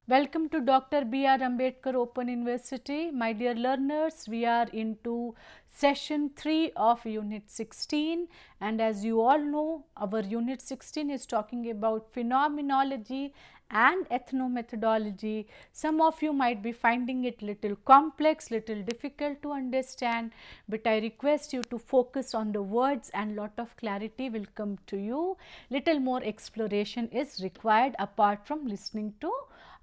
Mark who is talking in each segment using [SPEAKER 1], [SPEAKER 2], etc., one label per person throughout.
[SPEAKER 1] Welcome to Dr. B.R. Ambedkar Open University. My dear learners, we are into session 3 of unit 16, and as you all know, our unit 16 is talking about phenomenology and ethnomethodology. Some of you might be finding it little complex, little difficult to understand, but I request you to focus on the words and lot of clarity will come to you. Little more exploration is required apart from listening to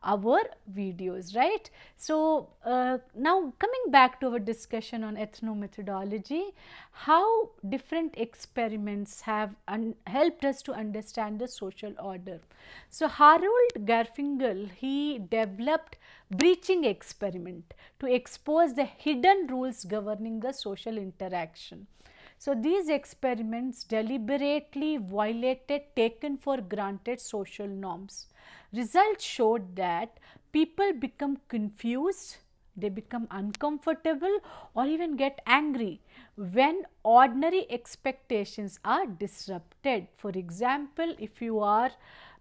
[SPEAKER 1] our videos, right. So, now coming back to our discussion on ethnomethodology, how different experiments have helped us to understand the social order. So, Harold Garfinkel, he developed breaching experiment to expose the hidden rules governing the social interaction. So, these experiments deliberately violated taken for granted social norms. Results showed that people become confused, they become uncomfortable or even get angry when ordinary expectations are disrupted. For example, if you are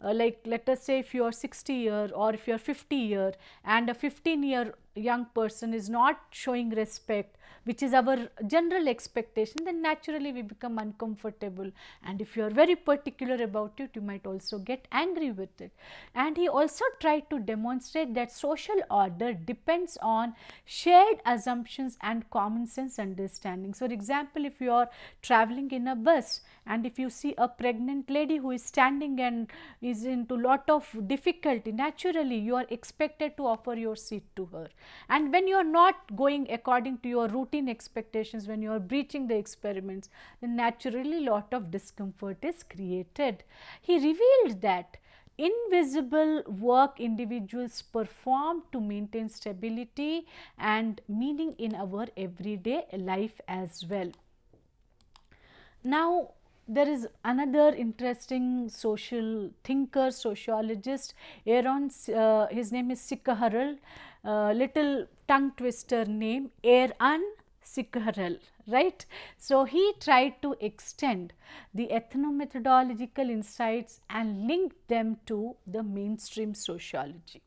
[SPEAKER 1] like let us say if you are 60-year or if you are 50-year and a 15-year young person is not showing respect, which is our general expectation, then naturally we become uncomfortable, and if you are very particular about it, you might also get angry with it. And he also tried to demonstrate that social order depends on shared assumptions and common sense understanding. So, for example, if you are traveling in a bus and if you see a pregnant lady who is standing and is into lot of difficulty, naturally you are expected to offer your seat to her. And when you are not going according to your routine expectations, when you are breaching the experiments, then naturally lot of discomfort is created. He revealed that invisible work individuals perform to maintain stability and meaning in our everyday life as well. Now, there is another interesting social thinker, sociologist, Aaron, his name is Sikharel, little tongue twister name, Aaron Sikharel, right. So, he tried to extend the ethnomethodological insights and link them to the mainstream sociology.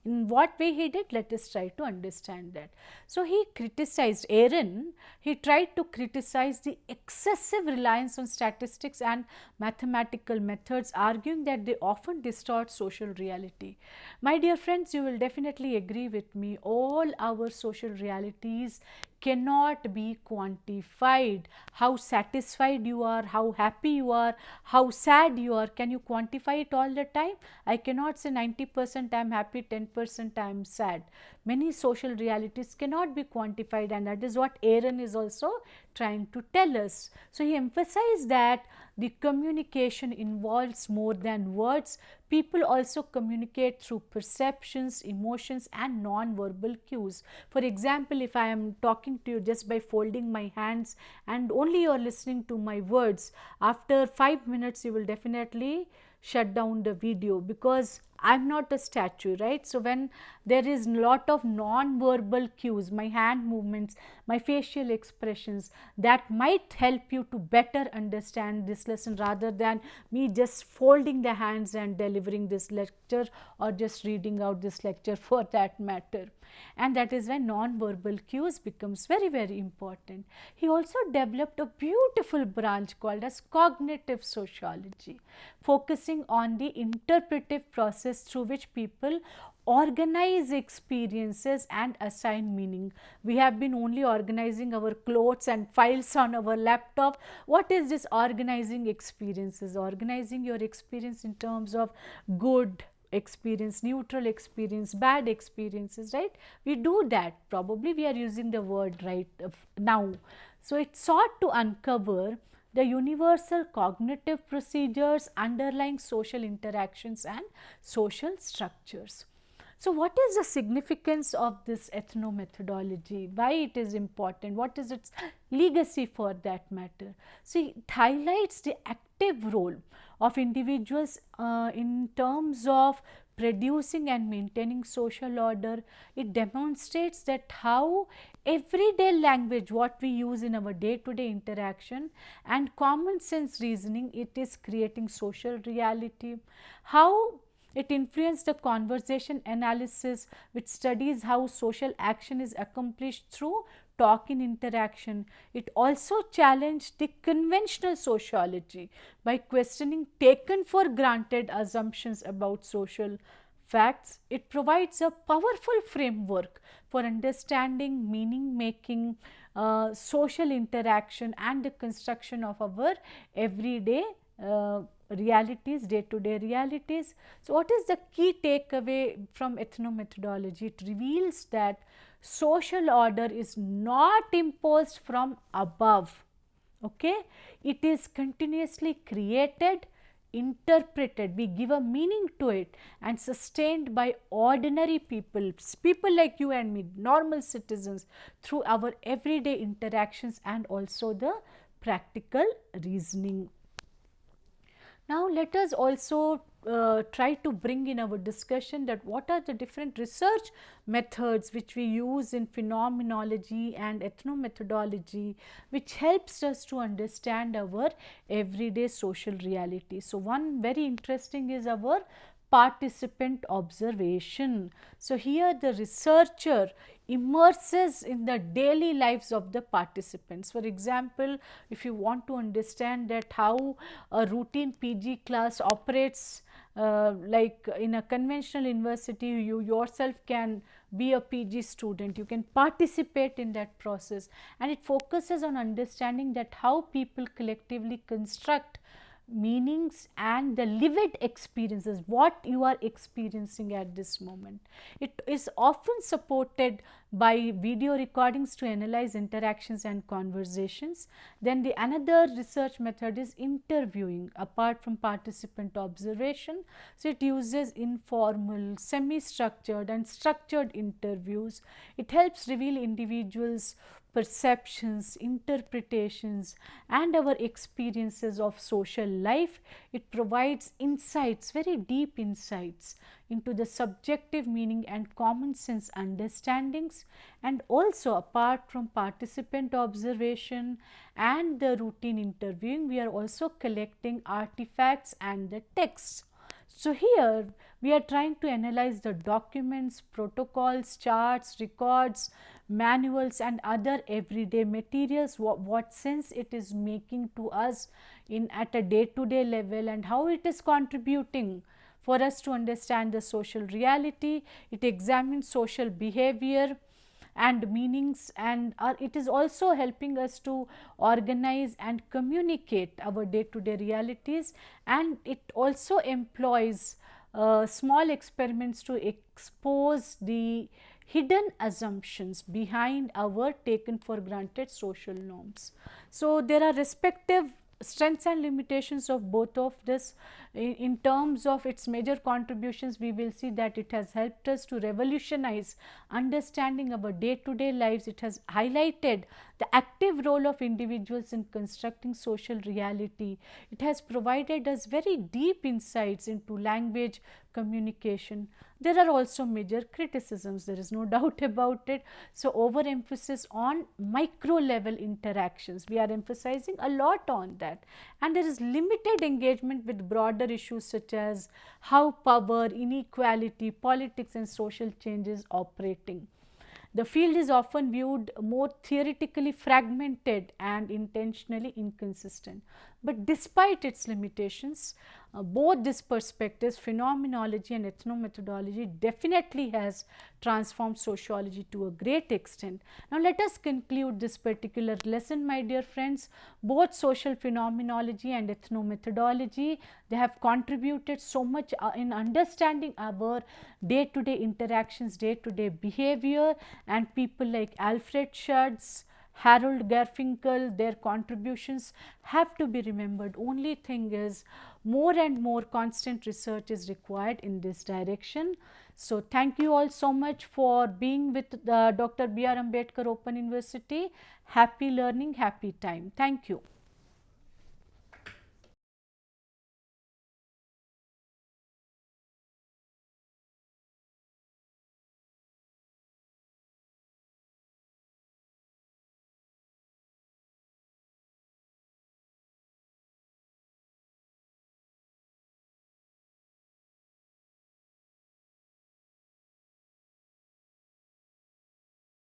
[SPEAKER 1] In what way he did? Let us try to understand that. So, he criticized Aaron, he tried to criticize the excessive reliance on statistics and mathematical methods, arguing that they often distort social reality. My dear friends, you will definitely agree with me, all our social realities cannot be quantified. How satisfied you are, how happy you are, how sad you are, can you quantify it all the time? I cannot say 90% I am happy, 10% I am sad. Many social realities cannot be quantified, and that is what Aaron is also trying to tell us. So, he emphasized that the communication involves more than words. People also communicate through perceptions, emotions and non-verbal cues. For example, if I am talking to you just by folding my hands and only you are listening to my words, after 5 minutes you will definitely shut down the video because I am not a statue, right. So, when there is lot of non-verbal cues, my hand movements, my facial expressions, that might help you to better understand this lesson rather than me just folding the hands and delivering this lecture or just reading out this lecture for that matter. And that is when non-verbal cues becomes very, very important. He also developed a beautiful branch called as cognitive sociology, focusing on the interpretive process through which people organize experiences and assign meaning. We have been only organizing our clothes and files on our laptop. What is this organizing experiences? Organizing your experience in terms of good experience, neutral experience, bad experiences, right. We do that, probably we are using the word right now. So, it sought to uncover the universal cognitive procedures underlying social interactions and social structures. So, what is the significance of this ethnomethodology? Why it is important? What is its legacy for that matter? See, it highlights the active role of individuals in terms of producing and maintaining social order. It demonstrates that how everyday language, what we use in our day-to-day interaction, and common sense reasoning, it is creating social reality. How It influenced the conversation analysis, which studies how social action is accomplished through talk in interaction. It also challenged the conventional sociology by questioning taken for granted assumptions about social facts. It provides a powerful framework for understanding, meaning making, social interaction, and the construction of our everyday realities, day to day realities. So, what is the key takeaway from ethnomethodology? It reveals that social order is not imposed from above. Okay, it is continuously created, interpreted, we give a meaning to it, and sustained by ordinary people, people like you and me, normal citizens, through our everyday interactions and also the practical reasoning. Now, let us also try to bring in our discussion that what are the different research methods which we use in phenomenology and ethnomethodology, which helps us to understand our everyday social reality. So, one very interesting is our participant observation. So, here the researcher immerses in the daily lives of the participants. For example, if you want to understand that how a routine PG class operates, like in a conventional university, you yourself can be a PG student, you can participate in that process, and it focuses on understanding that how people collectively construct meanings and the lived experiences, what you are experiencing at this moment. It is often supported by video recordings to analyze interactions and conversations. Then the another research method is interviewing, apart from participant observation. So, it uses informal, semi-structured and structured interviews. It helps reveal individuals' perceptions, interpretations, and our experiences of social life. It provides insights, very deep insights into the subjective meaning and common sense understandings. And also, apart from participant observation and the routine interviewing, we are also collecting artifacts and the texts. So, here we are trying to analyze the documents, protocols, charts, records, manuals and other everyday materials, what sense it is making to us in at a day to day level, and how it is contributing for us to understand the social reality. It examines social behavior and meanings, and it is also helping us to organize and communicate our day to day realities, and it also employs small experiments to expose the hidden assumptions behind our taken for granted social norms. So, there are respective strengths and limitations of both of this. In terms of its major contributions, we will see that it has helped us to revolutionize understanding our day to day lives. It has highlighted the active role of individuals in constructing social reality. It has provided us very deep insights into language, communication. There are also major criticisms, there is no doubt about it. So, overemphasis on micro level interactions, we are emphasizing a lot on that, and there is limited engagement with broader issues such as how power, inequality, politics and social change is operating. The field is often viewed more theoretically fragmented and intentionally inconsistent. But despite its limitations, both these perspectives, phenomenology and ethnomethodology, definitely has transformed sociology to a great extent. Now, let us conclude this particular lesson, my dear friends. Both social phenomenology and ethnomethodology, they have contributed so much in understanding our day to day interactions, day to day behavior, and people like Alfred Schutz, Harold Garfinkel, their contributions have to be remembered. Only thing is, more and more constant research is required in this direction. So, thank you all so much for being with Dr. B.R. Ambedkar Open University. Happy learning, happy time. Thank you.